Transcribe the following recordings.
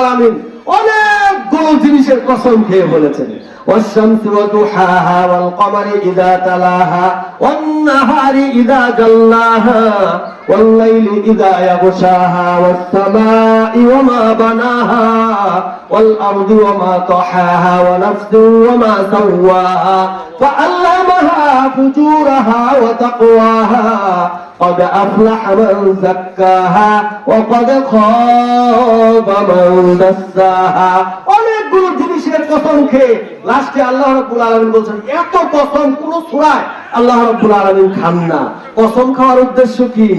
আলামিন অনেকগুলো জিনিসের কসম খেয়ে বলেছেন। والشمس وضحاها والقمر إذا تلاها والنهار إذا جلاها والليل إذا يغشاها والسماء وما بناها والأرض وما طحاها ونفس وما سواها فألهمها فجورها وتقواها قد أفلح من زكاها وقد خاب من دساها। অনেকগুলো জিনিসের কসম খেয়ে লাস্টে আল্লাহ রাব্বুল আলামিন বলছেন, এত কসম কোন সূরায় আল্লাহ রাব্বুল আলামিন খান না। কসম খাওয়ার উদ্দেশ্য কি?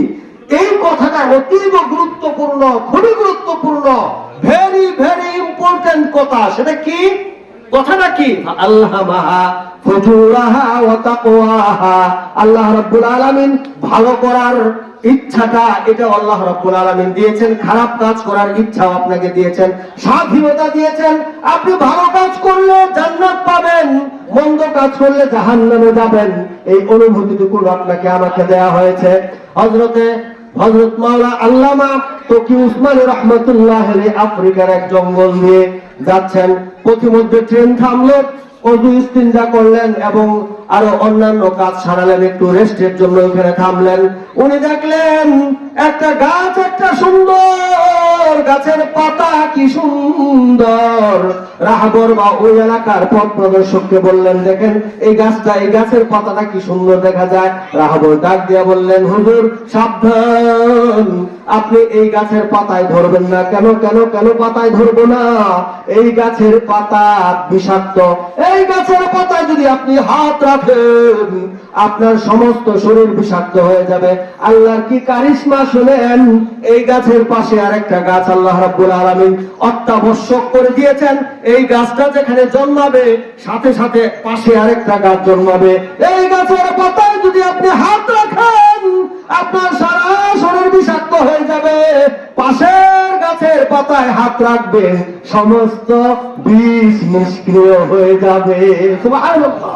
এই কথাটা অতীব গুরুত্বপূর্ণ, খুবই গুরুত্বপূর্ণ, ভেরি ভেরি ইম্পর্টেন্ট কথা। সেটা কি? কথাটা কি? আল্লামাহা ফুজুরাহা ওয়া তাকওয়াহা। আল্লাহ রাব্বুল আলামিন ভালো করার ইচ্ছাটা এটা আল্লাহ রাব্বুল আলামিন দিয়েছেন, খারাপ কাজ করার ইচ্ছাও আপনাকে দিয়েছেন, স্বাধীনতা দিয়েছেন। আপনি ভালো কাজ করলে জান্নাত পাবেন, মন্দ কাজ করলে জাহান্নামে যাবেন। এই অনুভূতিটুকু আপনাকে আমাকে দেয়া হয়েছে। হযরত মাওলানা আল্লামা তকি উসমানী রাহমাতুল্লাহ আলাইহি আফ্রিকার এক জঙ্গল দিয়ে যাচ্ছেন, পথিমধ্যে ট্রেন থামলো, ওযু ইস্তিনজা করলেন এবং আরো অন্যান্য কাজ সারালেন, একটু রেস্টের জন্য ওখানে থামলেন। উনি দেখলেন একটা গাছ, একটা সুন্দর গাছের পাতা, কি সুন্দর। রাহবর বা ওই এলাকার পথ প্রদর্শককে বললেন, দেখেন এই গাছটা, এই গাছের পাতাটা কি সুন্দর দেখা যায়। রাহবর ডাক দিয়ে বললেন, হুজুর সাবধান, আপনি এই গাছের পাতায় ধরবেন না। কেন কেন কেন পাতায় ধরবো না? এই গাছের পাতা বিষাক্ত। এই গাছের পাতায় যদি আপনি হাত রাখেন আপনার সমস্ত শরীর বিষাক্ত হয়ে যাবে। আল্লাহর কি কারিশমা শুনেন, এই গাছের পাশে আরেকটা গাছ আল্লাহ রাব্বুল আলামিন অত্যাবশ্যক করে দিয়েছেন। এই গাছটা যেখানে জন্মাবে সাথে সাথে পাশে আরেকটা গাছ জন্মাবে। এই গাছের পাতায় যদি আপনি হাত রাখেন আপনার সারা শরীর বিষাক্ত হয়ে যাবে। পাশের গাছের পাতায় হাত রাখবে, সমস্ত বিষ নিষ্ক্রিয় হয়ে যাবে। সুবহানাল্লাহ।